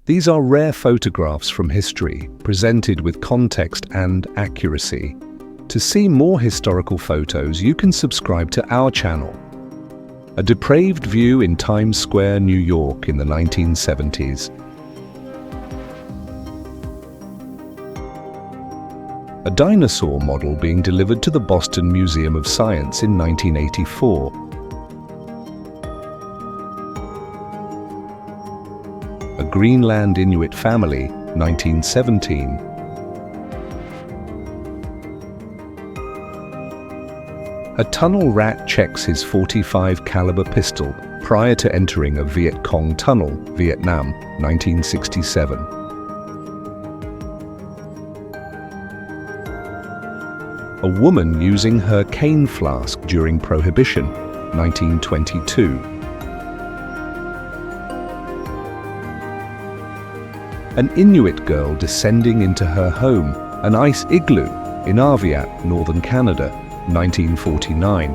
These are rare photographs from history, presented with context and accuracy. To see more historical photos, you can subscribe to our channel. A depraved view in Times Square, New York in the 1970s. A dinosaur model being delivered to the Boston Museum of Science in 1984. A Greenland Inuit family, 1917. A tunnel rat checks his .45 caliber pistol prior to entering a Viet Cong tunnel, Vietnam, 1967. A woman using her cane flask during Prohibition, 1922. An Inuit girl descending into her home, an ice igloo, in Arviat, northern Canada, 1949.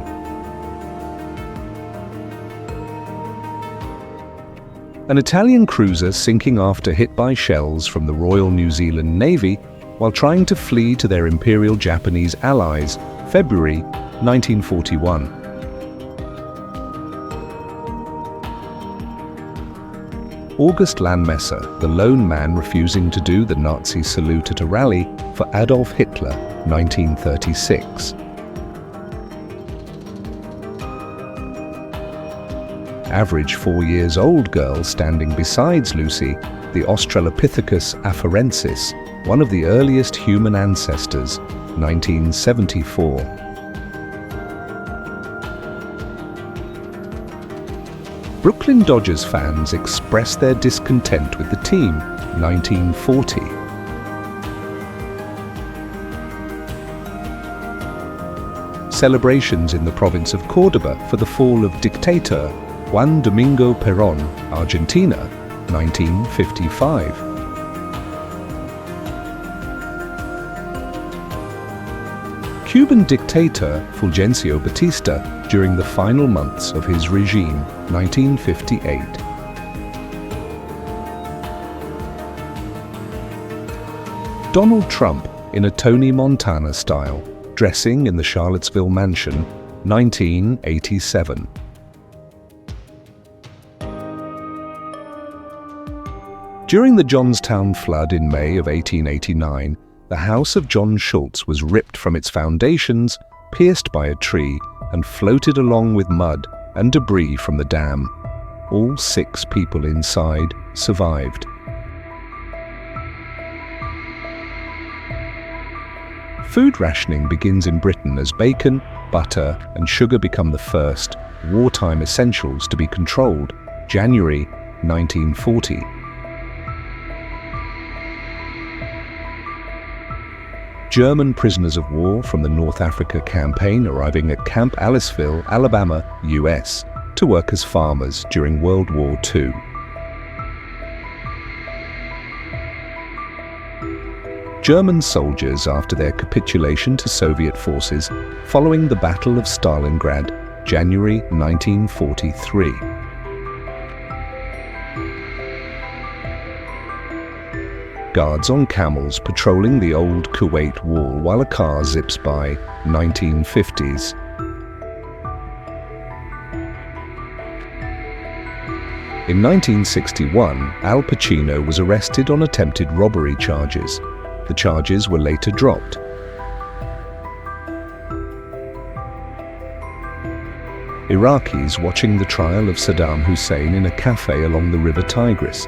An Italian cruiser sinking after hit by shells from the Royal New Zealand Navy while trying to flee to their Imperial Japanese allies, February 1941. August Landmesser, the lone man refusing to do the Nazi salute at a rally for Adolf Hitler, 1936. Average 4-year-old girl standing beside Lucy, the Australopithecus afarensis, one of the earliest human ancestors, 1974. Brooklyn Dodgers fans express their discontent with the team, 1940. Celebrations in the province of Córdoba for the fall of dictator Juan Domingo Perón, Argentina, 1955. Cuban dictator Fulgencio Batista during the final months of his regime, 1958. Donald Trump in a Tony Montana style, dressing in the Charlottesville mansion, 1987. During the Johnstown flood in May of 1889, the house of John Schultz was ripped from its foundations, pierced by a tree, and floated along with mud and debris from the dam. All 6 people inside survived. Food rationing begins in Britain as bacon, butter, and sugar become the first wartime essentials to be controlled, January 1940. German prisoners of war from the North Africa campaign arriving at Camp Aliceville, Alabama, US, to work as farmers during World War II. German soldiers after their capitulation to Soviet forces following the Battle of Stalingrad, January 1943. Guards on camels patrolling the old Kuwait wall while a car zips by, 1950s. In 1961, Al Pacino was arrested on attempted robbery charges. The charges were later dropped. Iraqis watching the trial of Saddam Hussein in a cafe along the River Tigris.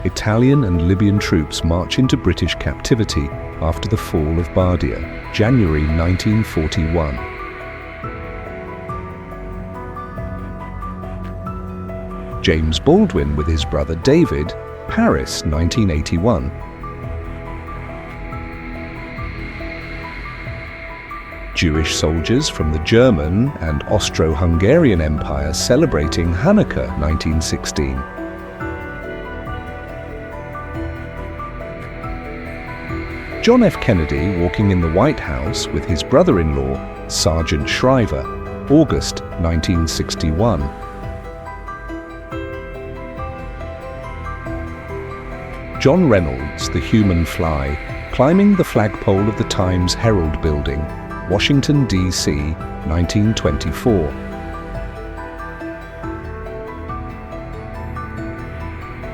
Italian and Libyan troops march into British captivity after the fall of Bardia, January 1941. James Baldwin with his brother David, Paris, 1981. Jewish soldiers from the German and Austro-Hungarian Empire celebrating Hanukkah, 1916. John F. Kennedy walking in the White House with his brother-in-law, Sergeant Shriver, August 1961. John Reynolds, the human fly, climbing the flagpole of the Times Herald Building, Washington, D.C., 1924.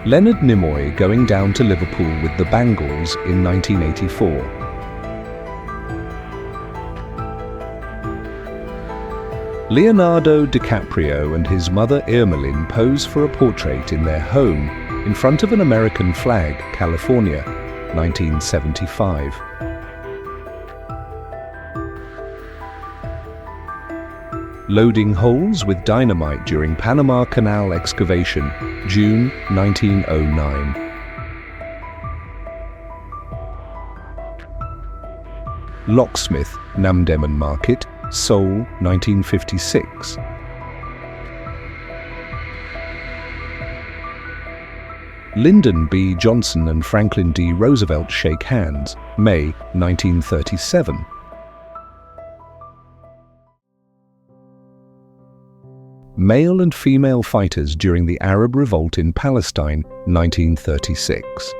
Leonard Nimoy going down to Liverpool with the Bangles in 1984. Leonardo DiCaprio and his mother Irmelin pose for a portrait in their home in front of an American flag, California, 1975. Loading holes with dynamite during Panama Canal excavation, June 1909. Locksmith, Namdemon Market, Seoul, 1956. Lyndon B. Johnson and Franklin D. Roosevelt shake hands, May 1937. Male and female fighters during the Arab Revolt in Palestine, 1936.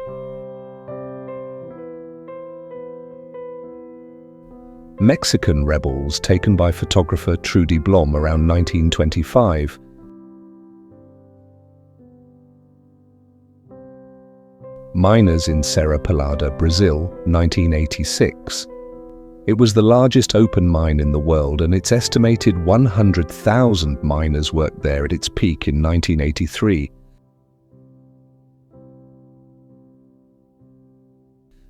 Mexican rebels taken by photographer Trudy Blom around 1925. Miners in Serra Pelada, Brazil, 1986. It was the largest open mine in the world, and it's estimated 100,000 miners worked there at its peak in 1983.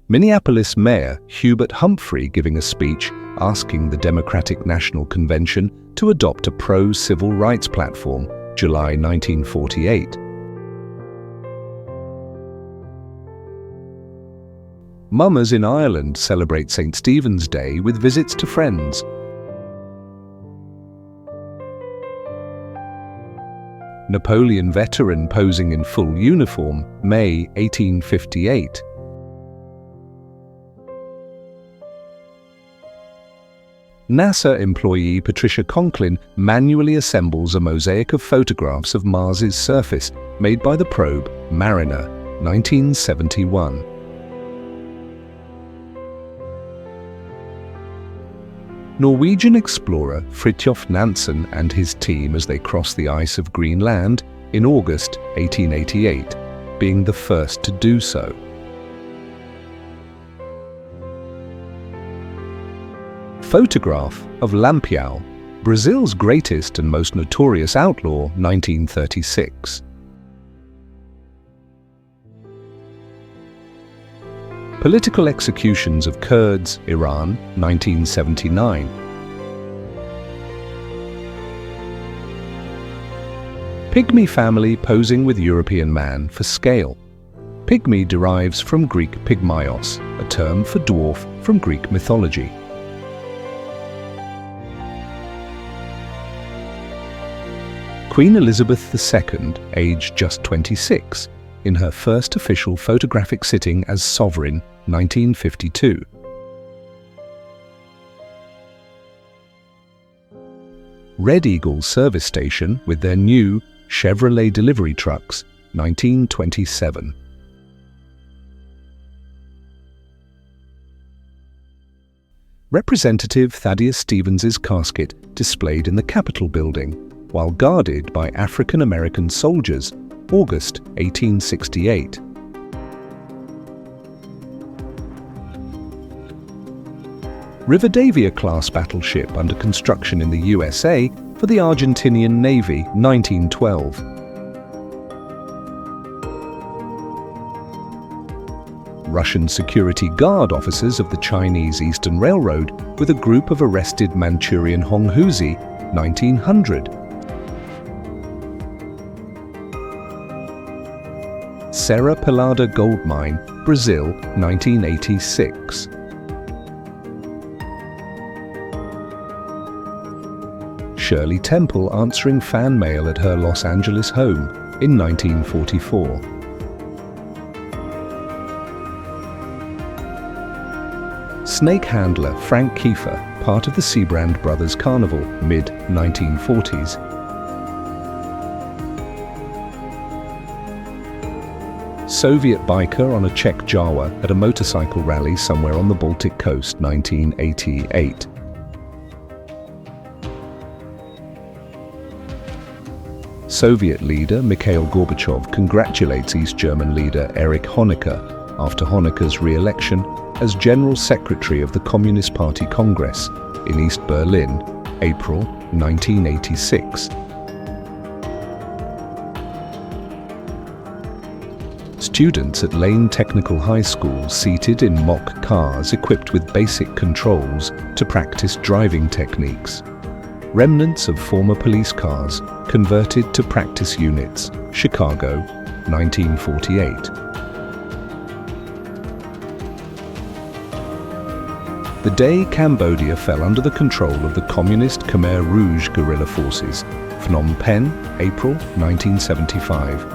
Minneapolis Mayor Hubert Humphrey giving a speech asking the Democratic National Convention to adopt a pro-civil rights platform, July 1948. Mummers in Ireland celebrate St. Stephen's Day with visits to friends. Napoleon veteran posing in full uniform, May 1858. NASA employee Patricia Conklin manually assembles a mosaic of photographs of Mars's surface made by the probe Mariner, 1971. Norwegian explorer Fridtjof Nansen and his team as they cross the ice of Greenland in August 1888, being the first to do so. Photograph of Lampião, Brazil's greatest and most notorious outlaw, 1936. Political executions of Kurds, Iran, 1979. Pygmy family posing with European man for scale. Pygmy derives from Greek pygmaios, a term for dwarf from Greek mythology. Queen Elizabeth II, aged just 26, in her first official photographic sitting as sovereign, 1952. Red Eagle service station with their new Chevrolet delivery trucks, 1927. Representative Thaddeus Stevens's casket displayed in the Capitol building, while guarded by African American soldiers, August 1868. Rivadavia-class battleship under construction in the USA for the Argentinian Navy, 1912. Russian security guard officers of the Chinese Eastern Railroad with a group of arrested Manchurian Honghuzi, 1900. Serra Pelada Gold Mine, Brazil, 1986. Shirley Temple answering fan mail at her Los Angeles home in 1944. Snake handler Frank Kiefer, part of the Seabrand Brothers Carnival, mid-1940s. Soviet biker on a Czech Jawa at a motorcycle rally somewhere on the Baltic coast, 1988. Soviet leader Mikhail Gorbachev congratulates East German leader Erich Honecker after Honecker's re-election as General Secretary of the Communist Party Congress in East Berlin, April 1986. Students at Lane Technical High School seated in mock cars equipped with basic controls to practice driving techniques. Remnants of former police cars converted to practice units, Chicago, 1948. The day Cambodia fell under the control of the communist Khmer Rouge guerrilla forces, Phnom Penh, April 1975.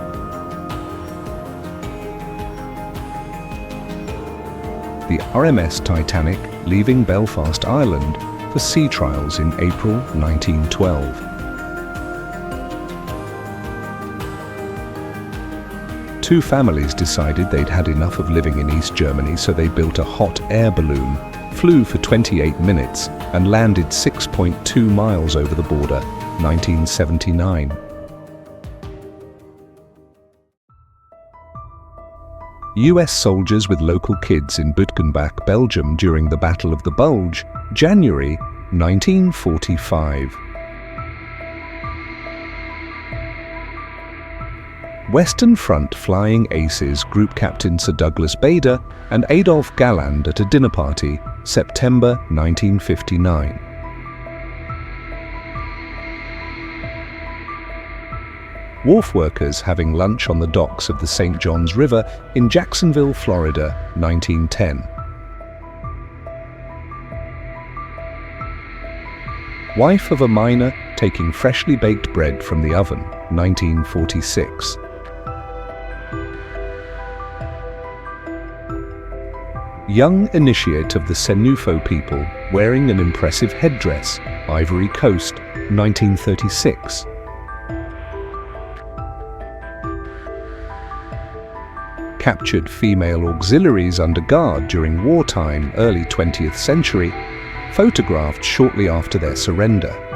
The RMS Titanic leaving Belfast, Ireland for sea trials in April 1912. Two families decided they'd had enough of living in East Germany, so they built a hot air balloon, flew for 28 minutes and landed 6.2 miles over the border, 1979. US soldiers with local kids in Buitenbach, Belgium during the Battle of the Bulge, January 1945. Western Front Flying Aces Group Captain Sir Douglas Bader and Adolf Galland at a dinner party, September 1959. Wharf workers having lunch on the docks of the St. Johns River in Jacksonville, Florida, 1910. Wife of a miner taking freshly baked bread from the oven, 1946. Young initiate of the Senufo people wearing an impressive headdress, Ivory Coast, 1936. Captured female auxiliaries under guard during wartime, early 20th century, photographed shortly after their surrender.